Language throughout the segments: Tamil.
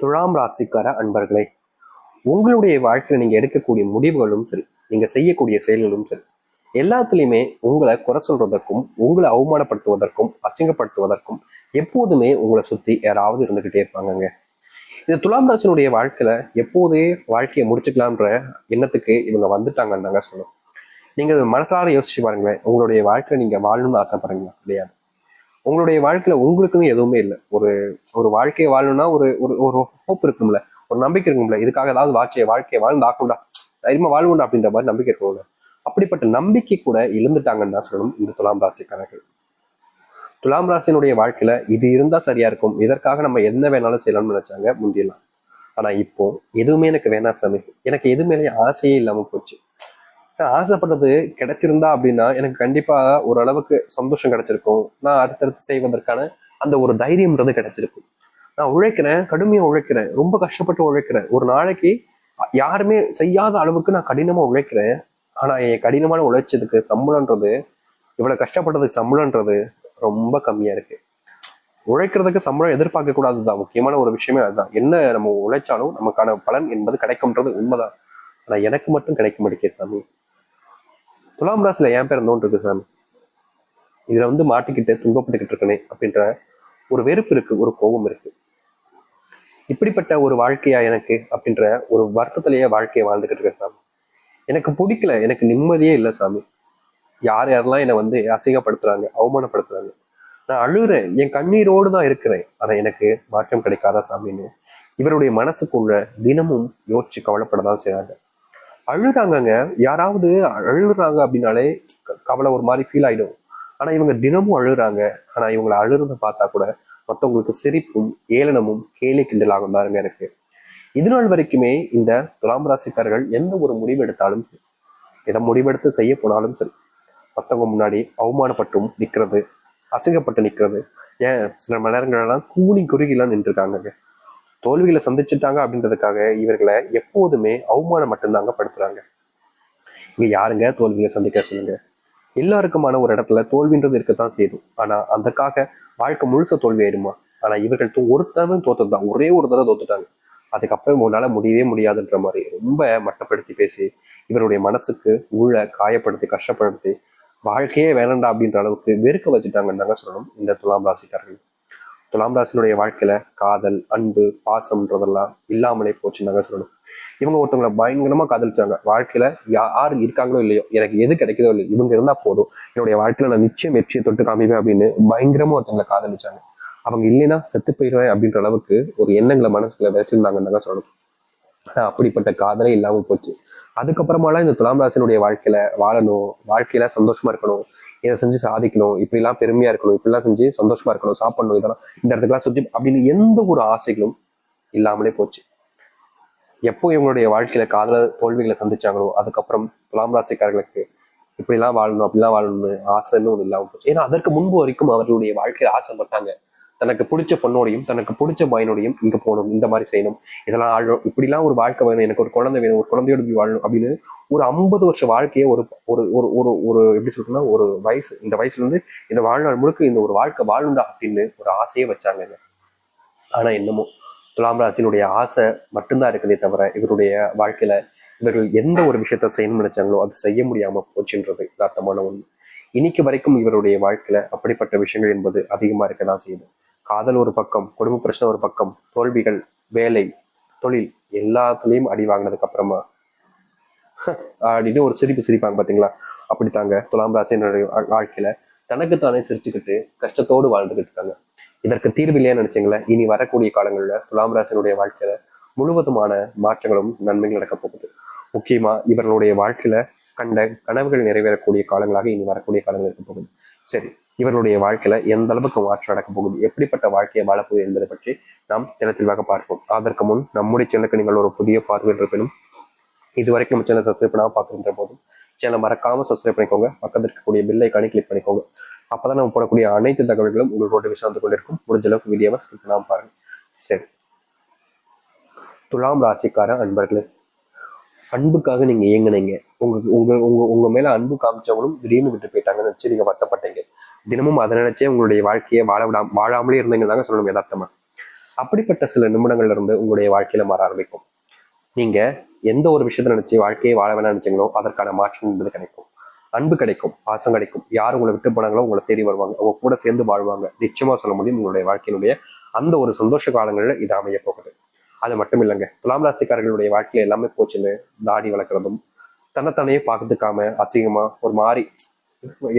துலாம் ராசிக்கார அன்பர்களே, உங்களுடைய வாழ்க்கையில நீங்க எடுக்கக்கூடிய முடிவுகளும் சரி, நீங்க செய்யக்கூடிய செயல்களும் சரி, எல்லாத்துலயுமே உங்களை குறை சொல்றதற்கும், உங்களை அவமானப்படுத்துவதற்கும், அசிங்கப்படுத்துவதற்கும் எப்போதுமே உங்களை சுத்தி யாராவது இருந்துகிட்டே இருப்பாங்கங்க. இந்த துலாம் ராசினுடைய வாழ்க்கையில எப்போதே வாழ்க்கையை முடிச்சுக்கலாம்ன்ற எண்ணத்துக்கு இவங்க வந்துட்டாங்கன்னு தாங்க சொல்லணும். நீங்க மனசார யோசிச்சு பாருங்களேன், உங்களுடைய வாழ்க்கையில நீங்க வாழணும்னு ஆசைப்படுறீங்களா? கிடையாது. உங்களுடைய வாழ்க்கையில உங்களுக்குன்னு எதுவுமே இல்லை. ஒரு ஒரு வாழ்க்கையை வாழணும்னா ஒரு ஒரு ஒரு ஹோப் இருக்கும்ல, ஒரு நம்பிக்கை இருக்கும்ல, இதுக்காக ஏதாவது வாழ்க்கையை வாழ்ந்து ஆக்கும்டா, தைரியமா வாழ்வுண்டா அப்படின்ற மாதிரி நம்பிக்கை இருக்கும்ல. அப்படிப்பட்ட நம்பிக்கை கூட இழந்துட்டாங்கன்னு தான் சொல்லணும் இந்த துலாம் ராசிக்காரர்கள். துலாம் ராசினுடைய வாழ்க்கையில இது இருந்தா சரியா இருக்கும், இதற்காக நம்ம என்ன வேணாலும் செய்யலாம்னு நினைச்சாங்க முந்தியெல்லாம். ஆனா இப்போ எதுவுமே எனக்கு வேணாம் சாமி, எனக்கு எது மேலேயும் ஆசையே இல்லாம போச்சு. நான் ஆசைப்பட்டது கிடைச்சிருந்தா அப்படின்னா எனக்கு கண்டிப்பா ஓரளவுக்கு சந்தோஷம் கிடைச்சிருக்கும். நான் அடுத்தடுத்து செய்வதற்கான அந்த ஒரு தைரியம்ன்றது கிடைச்சிருக்கும். நான் உழைக்கிறேன், கடுமையா உழைக்கிறேன், ரொம்ப கஷ்டப்பட்டு உழைக்கிறேன். ஒரு நாளைக்கு யாருமே செய்யாத அளவுக்கு நான் கடினமா உழைக்கிறேன். ஆனா என் கடினமான உழைச்சதுக்கு சம்பளம்ன்றது, இவ்வளவு கஷ்டப்பட்டதுக்கு சம்பளம்ன்றது ரொம்ப கம்மியா இருக்கு. உழைக்கிறதுக்கு சம்பளம் எதிர்பார்க்க கூடாதுதான், முக்கியமான ஒரு விஷயமே அதுதான். என்ன நம்ம உழைச்சாலும் நமக்கான பலன் என்பது கிடைக்கும்ன்றது உண்மைதான். ஆனா எனக்கு மட்டும் கிடைக்க மாட்டேங்குது சாமி. துலாம் ராசில என் பேர் நோன் இருக்கு சாமி. இதுல மாட்டிக்கிட்டு துன்பப்பட்டுக்கிட்டு இருக்கனே அப்படின்ற ஒரு வெறுப்பு இருக்கு, ஒரு கோபம் இருக்கு. இப்படிப்பட்ட ஒரு வாழ்க்கையா எனக்கு அப்படின்ற ஒரு வருத்தத்திலேயே வாழ்க்கையை வாழ்ந்துகிட்டு இருக்கேன் சாமி. எனக்கு பிடிக்கல, எனக்கு நிம்மதியே இல்லை சாமி. யார் யாரெல்லாம் என்னை அசிங்கப்படுத்துறாங்க, அவமானப்படுத்துறாங்க. நான் அழுகிறேன், என் கண்ணீரோடு தான் இருக்கிறேன். ஆனா எனக்கு மாற்றம் கிடைக்காதா சாமின்னு இவருடைய மனசுக்குள்ள தினமும் யோசிச்சு கவலைப்படதான் செய்றாங்க. அழுறாங்கங்க. யாராவது அழுகுறாங்க அப்படின்னாலே கவலை ஒரு மாதிரி ஃபீல் ஆயிடும். ஆனா இவங்க தினமும் அழுகுறாங்க. ஆனா இவங்களை அழுறத பார்த்தா கூட மற்றவங்களுக்கு சிரிப்பும் ஏளனமும் கேலி கிண்டலாகும் தாருங்க இருக்கு. இது நாள் வரைக்குமே இந்த துலாம் ராசிக்காரர்கள் எந்த ஒரு முடிவு எடுத்தாலும் சரி, எதை முடிவெடுத்து செய்ய போனாலும் சரி, மற்றவங்க முன்னாடி அவமானப்பட்டும் நிற்கிறது, அசிங்கப்பட்டு நிற்கிறது, ஏன் சில மணி நேரங்கள்லாம் கூனி குறுகிலாம் நின்றுருக்காங்க. தோல்விகளை சந்திச்சுட்டாங்க அப்படின்றதுக்காக இவர்களை எப்போதுமே அவமானம் மட்டும்தாங்க படுத்துறாங்க. இங்க யாருங்க தோல்வியை சந்திக்க சொல்லுங்க? எல்லாருக்குமான ஒரு இடத்துல தோல்வின்றது இருக்கத்தான் செய்யும். ஆனா அதுக்காக வாழ்க்கை முழுச தோல்வி ஆயிடுமா? ஆனா இவர்கள் ஒருத்தவன் தோத்ததுதான், ஒரே ஒரு தடவை தோத்துட்டாங்க. அதுக்கப்புறம் உன்னால முடியவே முடியாதுன்ற மாதிரி ரொம்ப மட்டப்படுத்தி பேசி இவருடைய மனசுக்கு உள்ள காயப்படுத்தி கஷ்டப்படுத்தி வாழ்க்கையே வேணண்டா அப்படின்ற அளவுக்கு வெறுக்க வச்சுட்டாங்கன்னு தாங்க சொல்லணும் இந்த துலாம் ராசிக்காரர்கள். துலாம் ராசினுடைய வாழ்க்கையில காதல், அன்பு, பாசம்ன்றதெல்லாம் இல்லாமலே போச்சுன்னு தாங்க சொல்லணும். இவங்க ஒருத்தவங்களை பயங்கரமா காதலிச்சாங்க. வாழ்க்கையில யாரு இருக்காங்களோ இல்லையோ, எனக்கு எது கிடைக்குதோ இல்லையோ, இவங்க இருந்தா போதும், என்னுடைய வாழ்க்கையில நான் நிச்சயம் வெற்றியை தொட்டு காமிப்பேன் அப்படின்னு பயங்கரமா ஒருத்தவங்களை காதலிச்சாங்க. அவங்க இல்லைன்னா செத்து போயிடுவேன் அப்படின்ற அளவுக்கு ஒரு எண்ணங்களை மனசுல வச்சிருந்தாங்கன்னு சொல்லணும். ஆனா அப்படிப்பட்ட காதலே இல்லாம போச்சு. அதுக்கப்புறமாலாம் இந்த துலாம் ராசினுடைய வாழ்க்கையில வாழணும், வாழ்க்கையில சந்தோஷமா இருக்கணும், இதை செஞ்சு சாதிக்கணும், இப்படிலாம் பெருமையா இருக்கணும், இப்படிலாம் செஞ்சு சந்தோஷமா இருக்கணும், சாப்பிடணும், இதெல்லாம் இந்த இடத்துக்குலாம் சுத்தி அப்படின்னு எந்த ஒரு ஆசைகளும் இல்லாமலே போச்சு. எப்போ இவங்களுடைய வாழ்க்கையில காதல தோல்விகளை சந்திச்சாங்களோ அதுக்கப்புறம் துலாம் ராசிக்காரர்களுக்கு இப்படிலாம் வாழணும் அப்படிலாம் வாழணும்னு ஆசைன்னு ஒன்று இல்லாமல் போச்சு. ஏன்னா அதற்கு முன்பு வரைக்கும் அவர்களுடைய வாழ்க்கையில ஆசைப்பட்டாங்க. தனக்கு பிடிச்ச பொண்ணோடையும் தனக்கு பிடிச்ச பையனோடையும் இங்க போகணும், இந்த மாதிரி செய்யணும், இதெல்லாம் ஆழணும், இப்படிலாம் ஒரு வாழ்க்கை வேணும், எனக்கு ஒரு குழந்தை வேணும், ஒரு குழந்தையோட போய் வாழணும் அப்படின்னு ஒரு 50 வருஷ வாழ்க்கையை ஒரு ஒரு ஒரு ஒரு ஒரு எப்படி சொல்றதுன்னா ஒரு வயசு, இந்த வயசுல இருந்து இந்த வாழ்நாள் முழுக்க இந்த ஒரு வாழ்க்கை வாழணும்டா அப்படின்னு ஒரு ஆசையே வச்சாங்க. ஆனா என்னமோ துலாம் ராசினுடைய ஆசை மட்டும்தான் இருக்குதே தவிர இவருடைய வாழ்க்கையில இவர்கள் எந்த ஒரு விஷயத்த செய்யணும்னு நினைச்சாங்களோ அது செய்ய முடியாம போச்சுன்றது யதார்த்தமான ஒண்ணு. இன்னைக்கு வரைக்கும் இவருடைய வாழ்க்கையில அப்படிப்பட்ட விஷயங்கள் என்பது அதிகமா இருக்கதான் செய்யுது. காதல் ஒரு பக்கம், குடும்ப பிரச்சனை ஒரு பக்கம், தோல்விகள், வேலை, தொழில் எல்லாத்துலயும் அடி வாங்கினதுக்கு அப்புறமா அப்படின்னு ஒரு சிரிப்பு சிரிப்பாங்க பாத்தீங்களா? அப்படித்தாங்க துலாம் ராசினுடைய வாழ்க்கையில தனக்குத்தானே சிரிச்சுக்கிட்டு கஷ்டத்தோடு வாழ்ந்துகிட்டு இருக்காங்க. இதற்கு தீர்வு இல்லையான்னு நினைச்சீங்களேன், இனி வரக்கூடிய காலங்கள்ல துலாம் ராசினுடைய வாழ்க்கையில முழுவதுமான மாற்றங்களும் நன்மைகள் நடக்க போகுது. முக்கியமா இவர்களுடைய வாழ்க்கையில கண்ட கனவுகள் நிறைவேறக்கூடிய காலங்களாக இனி வரக்கூடிய காலங்கள் இருக்க போகுது. சரி, இவர்களுடைய வாழ்க்கையில எந்த அளவுக்கு மாற்றம் நடக்க போகுது, எப்படிப்பட்ட வாழ்க்கையை வாழப்போகுது என்பதை பற்றி நாம் தெளிவாக பார்ப்போம். அதற்கு முன் நம்முடைய சேனலுக்கு நீங்கள் ஒரு புதிய பார்வை இருப்பினும் இதுவரைக்கும் நம்ம சேனல் சப்ஸ்கிரைப் பண்ணாம பார்த்துக்கின்ற போதும் சேனல் மறக்காம சப்ஸ்கிரைப் பண்ணிக்கோங்க. பக்கத்தில் இருக்கக்கூடிய பெல் ஐக்கானை கிளிக் பண்ணிக்கோங்க. அப்பதான் நம்ம போடக்கூடிய அனைத்து தகவல்களும் உங்களுக்கு விஷயம் கொண்டிருக்கும். முடிஞ்ச அளவுக்கு வீடியோவை ஸ்கிப் பண்ணாம பாருங்க. சரி, துலாம் ராசிக்கார அன்பர்களே, அன்புக்காக நீங்க இயங்குனீங்க. உங்க உங்க உங்க உங்க மேல அன்பு காமிச்சவங்களும் திடீர்னு விட்டு போயிட்டாங்கன்னு நினைச்சு நீங்க வருத்தப்பட்டீங்க. தினமும் அதை நினைச்சே உங்களுடைய வாழ்க்கையை வாழாமலே இருந்தீங்க தாங்க சொல்லணும் யதார்த்தமா. அப்படிப்பட்ட சில நிமிடங்கள்ல இருந்து உங்களுடைய வாழ்க்கையில மாற ஆரம்பிக்கும். நீங்க எந்த ஒரு விஷயத்த நினைச்சு வாழ்க்கையை வாழ வேணாம் நினைச்சீங்களோ அதற்கான மாற்றம் என்பது கிடைக்கும். அன்பு கிடைக்கும், பாசம் கிடைக்கும். யார் உங்களை விட்டு போனாங்களோ உங்களை தேடி வருவாங்க, அவங்க கூட சேர்ந்து வாழ்வாங்க. நிச்சயமா சொல்ல முடியும் உங்களுடைய வாழ்க்கையினுடைய அந்த ஒரு சந்தோஷ காலங்கள்ல இது அமைய போகுது. அது மட்டும் இல்லைங்க, துலாம் ராசிக்காரர்களுடைய வாழ்க்கையில எல்லாமே போச்சுன்னு தாடி வளர்க்குறதும், தன்னைத்தானையே பார்த்துக்காம அசிங்கமா ஒரு மாதிரி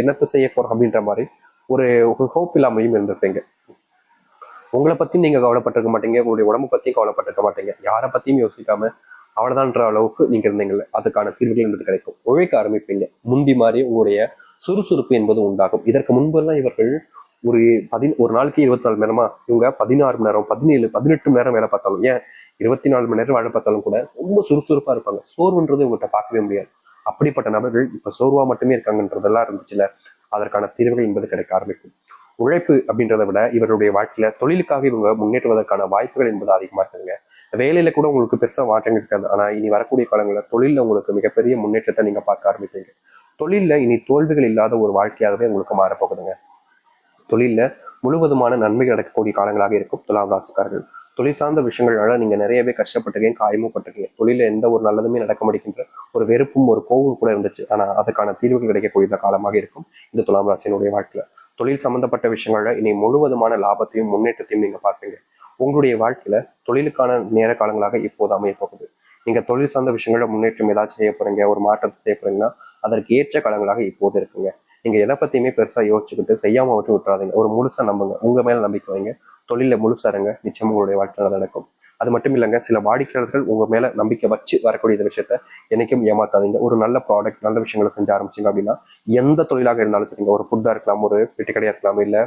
என்னத்தை செய்ய போறோம் அப்படின்ற மாதிரி ஒரு ஹோப் இல்லாமையும் இருந்திருப்பீங்க. உங்களை பத்தி நீங்க கவலைப்பட்டிருக்க மாட்டீங்க, உங்களுடைய உடம்பு பத்தியும் கவலைப்பட்டிருக்க மாட்டீங்க, யாரை பத்தியும் யோசிக்காம அவ்வளவுதான்ற அளவுக்கு நீங்க இருந்தீங்கல்ல, அதுக்கான தீர்வுகள் என்பது கிடைக்கும். உழைக்க ஆரம்பிப்பீங்க. முந்தி மாதிரி உங்களுடைய சுறுசுறுப்பு என்பது உண்டாகும். இதற்கு முன்பு எல்லாம் இவர்கள் ஒரு ஒரு நாளைக்கு 24 மணி நேரமா, இவங்க 16 மணி நேரம் 17 18 மணி நேரம் வேலை பார்த்தாலும், ஏன் 24 மணி நேரம் வேலை பார்த்தாலும் கூட ரொம்ப சுறுசுறுப்பா இருப்பாங்க. சோர்வுன்றது இவங்ககிட்ட பார்க்கவே முடியாது. அப்படிப்பட்ட நபர்கள் இப்ப சோர்வா மட்டுமே இருக்காங்கன்றதெல்லாம் இருந்துச்சுல, அதற்கான தீர்வுகள் என்பது கிடைக்க ஆரம்பிக்கும். உழைப்பு அப்படின்றத விட இவருடைய வாழ்க்கையில தொழிலுக்காக இவங்க முன்னேற்றுவதற்கான வாய்ப்புகள் என்பது அதிகமா இருக்குங்க. வேலையில கூட உங்களுக்கு பெருசா மாற்றங்கள் இருக்காது, ஆனா இனி வரக்கூடிய காலங்களில் தொழில உங்களுக்கு மிகப்பெரிய முன்னேற்றத்தை நீங்க பார்க்க ஆரம்பிப்பீங்க. தொழில்ல இனி தோல்விகள் இல்லாத ஒரு வாழ்க்கையாகவே உங்களுக்கு மாறப்போகுதுங்க. தொழில முழுவதுமான நன்மைகள் நடக்கக்கூடிய காலங்களாக இருக்கும் துலாம் ராசிக்காரர்கள். தொழில் சார்ந்த விஷயங்களால நீங்க நிறையவே கஷ்டப்பட்டிருக்கீங்க, காயமும் பட்டிருக்கீங்க. தொழில எந்த ஒரு நல்லதுமே நடக்க முடிக்கின்ற ஒரு வெறுப்பும் ஒரு கோபமும் கூட இருந்துச்சு. ஆனா அதுக்கான தீர்வுகள் கிடைக்கக்கூடிய காலமாக இருக்கும் இந்த துலாம் ராசியினுடைய வாழ்க்கையில. தொழில் சம்பந்தப்பட்ட விஷயங்கள்ல இனி முழுவதுமான லாபத்தையும் முன்னேற்றத்தையும் நீங்க பார்ப்பீங்க. உங்களுடைய வாழ்க்கையில தொழிலுக்கான நேர காலங்களாக இப்போது அமைய போகுது. நீங்க தொழில் சார்ந்த விஷயங்கள முன்னேற்றம் ஏதாச்சும் செய்ய போறீங்க, ஒரு மாற்றத்தை செய்ய போறீங்கன்னா அதற்கு ஏற்ற காலங்களாக இப்போது இருக்குங்க. நீங்க எதை பத்தியுமே பெருசா யோசிச்சுக்கிட்டு செய்யாம விட்டு விட்டுறாதீங்க. ஒரு முழுசா நம்புங்க, உங்க மேல நம்பிக்கை வைங்க. தொழில முழுசா இருங்க, நிச்சயமா உங்களுடைய வாழ்க்கையில நடக்கும். அது மட்டும் இல்லைங்க, சில வாடிக்கையாளர்கள் உங்க மேல நம்பிக்கை வச்சு வரக்கூடிய இந்த விஷயத்த என்னைக்கும் ஏமாத்தாதீங்க. ஒரு நல்ல ப்ராடக்ட், நல்ல விஷயங்களை செஞ்சு ஆரம்பிச்சிங்க அப்படின்னா, எந்த தொழிலாக இருந்தாலும் சரிங்க, ஒரு ஃபுட்டா இருக்கலாம், ஒரு பெட்டி கடையா இருக்கலாம், இல்ல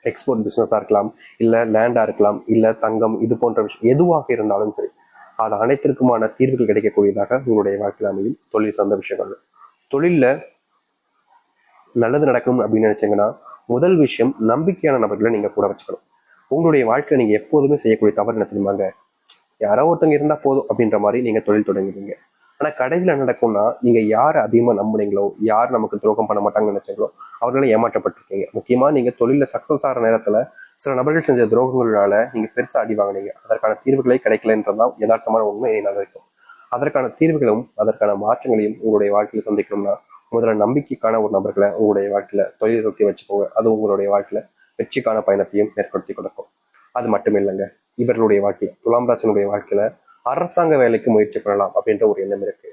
எக்ஸ்போர்ட் பிசினஸா இருக்கலாம், இல்ல லேண்டா இருக்கலாம், இல்ல தங்கம், இது போன்ற விஷயம் எதுவாக இருந்தாலும் சரி, அது அனைத்திற்குமான தீர்வுகள் கிடைக்கக்கூடியதாக உங்களுடைய வாழ்க்கையில் அமையும். தொழில் சார்ந்த விஷயங்கள், தொழில்ல நல்லது நடக்கணும் அப்படின்னு நினைச்சீங்கன்னா முதல் விஷயம் நம்பிக்கையான நபர்களை நீங்க கூட வச்சுக்கணும். உங்களுடைய வாழ்க்கையில நீங்க எப்போதுமே செய்யக்கூடிய தவறு என்ன தெரியுமாங்க, யாரோ ஒருத்தங்க இருந்தா போதும் அப்படின்ற மாதிரி நீங்க தொழில் தொடங்குவீங்க. ஆனா கடைசியில என்ன நடக்கும்னா, நீங்க யார் அதிகமா நம்புனீங்களோ, யார் நமக்கு துரோகம் பண்ண மாட்டாங்கன்னு நினைச்சீங்களோ அவர்களால ஏமாற்றப்பட்டிருக்கீங்க. முக்கியமா நீங்க தொழில சக்சஸ் ஆகிற நேரத்துல சில நபர்கள் செஞ்ச துரோகங்களால நீங்க பெருசா அடி வாங்கினீங்க. அதற்கான தீர்வுகளே கிடைக்கலன்றதுதான் யதார்த்தமான உண்மை நடக்கும். அதற்கான தீர்வுகளும் அதற்கான மாற்றங்களையும் உங்களுடைய வாழ்க்கையில சந்திக்கணும்னா முதல்ல நம்பிக்கைக்கான ஒரு நபர்களை உங்களுடைய வாழ்க்கையில தொழில் சுற்றி வச்சுக்கோங்க. அது உங்களுடைய வாழ்க்கையில வெற்றிக்கான பயணத்தையும் ஏற்படுத்தி கொடுக்கும். அது மட்டும் இல்லைங்க, இவர்களுடைய வாழ்க்கையில துலாம் ராசினுடைய வாழ்க்கையில அரசாங்க வேலைக்கு முயற்சி பண்ணலாம் அப்படின்ற ஒரு எண்ணம் இருக்கு.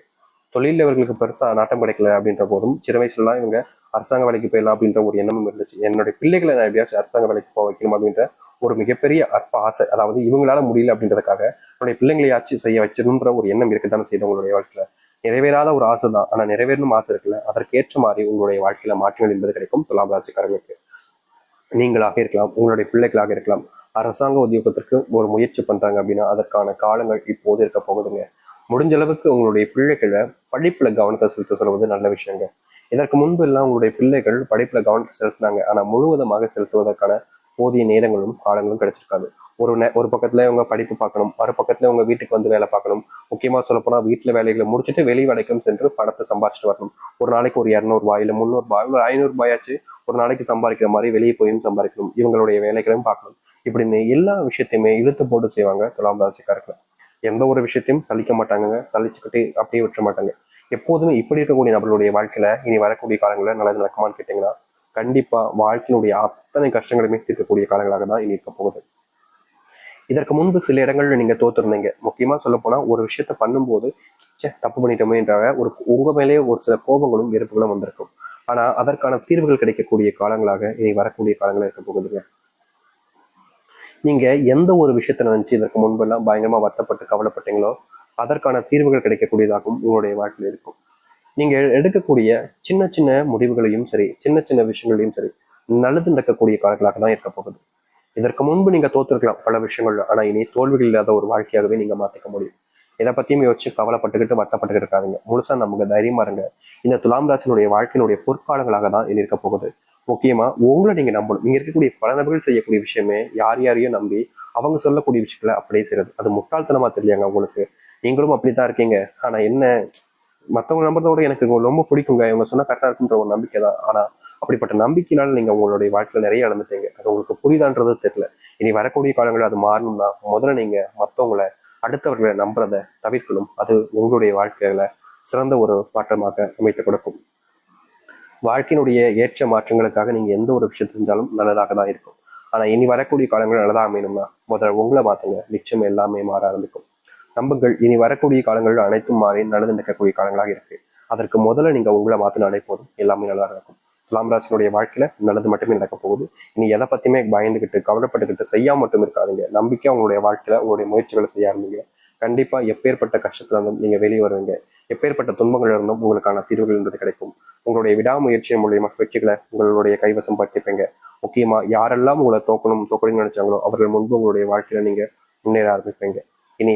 தொழில் இவர்களுக்கு பெருசா நாட்டம் கிடைக்கல அப்படின்ற போதும் சிறு வயசுலாம் இவங்க அரசாங்க வேலைக்கு போயிடலாம் அப்படின்ற ஒரு எண்ணமும் இருந்துச்சு. என்னுடைய பிள்ளைகளை நான் எப்படியாச்சும் அரசாங்க வேலைக்கு போக வைக்கணும் அப்படின்ற ஒரு மிகப்பெரிய அற்ப ஆசை, அதாவது இவங்களால முடியல அப்படின்றதுக்காக என்னுடைய பிள்ளைங்களையாச்சும் செய்ய வச்சிருன்ற ஒரு எண்ணம் இருக்குதானே செய்த உங்களுடைய வாழ்க்கையில. நிறைவேறாத ஒரு ஆசை தான், ஆனா நிறைவேறணும் ஆசை இருக்குல்ல, அதற்கேற்ற மாதிரி உங்களுடைய வாழ்க்கையில மாற்றங்கள் என்பது கிடைக்கும். துலாம் ராசிக்காரர்களுக்கு நீங்களாக இருக்கலாம், உங்களுடைய பிள்ளைகளாக இருக்கலாம், அரசாங்க உத்தியோகத்திற்கு ஒரு முயற்சி பண்றாங்க அப்படின்னா அதற்கான காலங்கள் இப்போது இருக்க போகுதுங்க. முடிஞ்ச அளவுக்கு உங்களுடைய பிள்ளைகளை படிப்புல கவனத்தை செலுத்த சொல்வது நல்ல விஷயங்க. இதற்கு முன்பு எல்லாம் உங்களுடைய பிள்ளைகள் படிப்புல கவனத்தை செலுத்தினாங்க, ஆனா முழுவதுமாக செலுத்துவதற்கான போதிய நேரங்களும் காலங்களும் கிடைச்சிருக்காது. ஒரு பக்கத்துல இவங்க படிப்பு பார்க்கணும், மறு பக்கத்துல உங்க வீட்டுக்கு வந்து வேலை பார்க்கணும். முக்கியமா சொல்ல போனா வீட்டுல வேலைகளை முடிச்சுட்டு வெளி வேலைக்கும் சென்று பணத்தை சம்பாதிச்சுட்டு வரணும். ஒரு நாளைக்கு ஒரு 200 இல்ல 300 இல்ல 500 ஒரு நாளைக்கு சம்பாதிக்கிற மாதிரி வெளியே போயும் சம்பாதிக்கணும். இவங்களுடைய வேலைகளையும் பார்க்கணும். இப்படின்னு எல்லா விஷயத்தையுமே இழுத்து போட்டு செய்வாங்க துலாம் ராசிக்காரர்கள். எந்த ஒரு விஷயத்தையும் சலிக்க மாட்டாங்க, சலிச்சுக்கிட்டு அப்படியே விட்டுற மாட்டாங்க. எப்போதுமே இப்படி இருக்கக்கூடிய நபர்களுடைய வாழ்க்கையில இனி வரக்கூடிய காலங்களில் நல்லது நடக்குமான்னு கேட்டீங்கன்னா கண்டிப்பா வாழ்க்கையினுடைய அத்தனை கஷ்டங்களுமே தீர்க்கக்கூடிய காலங்களாக தான் இனி இருக்க போகுது. இதற்கு முன்பு சில இடங்கள்ல நீங்க தோத்துருந்தீங்க. முக்கியமா சொல்ல போனா ஒரு விஷயத்த பண்ணும்போது தப்பு பண்ணிட்டோமே என்ற ஒரு உங்க மேலேயே ஒரு சில கோபங்களும் வெறுப்புகளும் வந்திருக்கும். ஆனா அதற்கான தீர்வுகள் கிடைக்கக்கூடிய காலங்களாக இனி வரக்கூடிய காலங்களா இருக்க போகுதுங்க. நீங்க எந்த ஒரு விஷயத்த நினைச்சு இதற்கு முன்பெல்லாம் பயங்கரமா வருத்தப்பட்டு கவலைப்பட்டீங்களோ அதற்கான தீர்வுகள் கிடைக்கக்கூடியதாகவும் உங்களுடைய வாழ்க்கையில் இருக்கும். நீங்க எடுக்கக்கூடிய சின்ன சின்ன முடிவுகளையும் சரி, சின்ன சின்ன விஷயங்களையும் சரி, நல்லது நடக்கக்கூடிய காலங்களாக தான் இருக்க போகுது. இதற்கு முன்பு நீங்க தோத்துருக்கலாம் பல விஷயங்கள்ல, ஆனா இனி தோல்விகள் இல்லாத ஒரு வாழ்க்கையாகவே நீங்க மாத்திக்க முடியும். இதை பத்தியும் யோசிச்சு கவலைப்பட்டுக்கிட்டு வருத்தப்பட்டு இருக்காதுங்க. முழுசா நமக்கு தைரியமா இருங்க. இந்த துலாம் ராசினுடைய வாழ்க்கையினுடைய பொற்காலங்களாக தான் இனி இருக்க போகுது. முக்கியமா உங்களை நீங்க நம்பணும். இங்க இருக்கக்கூடிய பல நபர்கள் செய்யக்கூடிய விஷயமே யார் யாரையும் நம்பி அவங்க சொல்லக்கூடிய விஷயங்களை அப்படியே செய்யறது. அது முட்டாள்தனமா தெரியலையாங்க உங்களுக்கு? நீங்களும் அப்படித்தான் இருக்கீங்க. ஆனா என்ன, மற்றவங்க நம்புறதோட எனக்கு ரொம்ப பிடிக்குங்க, இவங்க சொன்னா கரெக்டா இருக்குன்ற ஒரு நம்பிக்கை தான். ஆனா அப்படிப்பட்ட நம்பிக்கையினால நீங்க உங்களுடைய வாழ்க்கையில நிறைய இழந்துட்டீங்க. அது உங்களுக்கு புரியுதான்றது தெரியல. இனி வரக்கூடிய காலங்களில் அது மாறணும்னா முதல்ல நீங்க மற்றவங்களை, அடுத்தவர்களை நம்புறதை தவிர்க்கணும். அது உங்களுடைய வாழ்க்கையில சிறந்த ஒரு மாற்றமாக அமைத்து கொடுக்கும். வாழ்க்கையினுடைய ஏற்ற மாற்றங்களுக்காக நீங்க எந்த ஒரு விஷயம் செஞ்சாலும் நல்லதாக தான் இருக்கும். ஆனா இனி வரக்கூடிய காலங்கள் நல்லதா அமையணும்னா முதல்ல உங்களை மாத்துங்க. நிச்சயம் எல்லாமே மாற ஆரம்பிக்கும். நம்புங்கள், இனி வரக்கூடிய காலங்கள் அனைத்தும் மாறி நல்லது நடக்கக்கூடிய காலங்களாக இருக்கு. அதற்கு முதல்ல நீங்க உங்களை மாத்தினாலே போதும், எல்லாமே நல்லா இருக்கும். துலாம் ராசினுடைய வாழ்க்கையில நல்லது மட்டுமே நடக்க போகுது. இனி எதை பத்தியுமே பயந்துகிட்டு கவலைப்பட்டுக்கிட்டு செய்யாம மட்டும் இருக்காதீங்க. நம்பிக்கையா உங்களுடைய வாழ்க்கையில உங்களுடைய முயற்சிகளை செய்ய ஆரம்பிங்க. கண்டிப்பா எப்பேற்பட்ட கஷ்டத்துல இருந்தும் நீங்க வெளியே வருவீங்க. எப்பேற்பட்ட துன்பங்கள் இருந்தும் உங்களுக்கான தீர்வுகள் என்பது கிடைக்கும். உங்களுடைய விடாமுயற்சி மூலியமா வெற்றிகளை உங்களுடைய கைவசம் பற்றிப்பீங்க. முக்கியமா யாரெல்லாம் உங்களை தோக்கணும்னு நினைச்சாங்களோ அவர்கள் முன்பு உங்களுடைய வாழ்க்கையில நீங்க முன்னேற ஆரம்பிப்பீங்க. இனி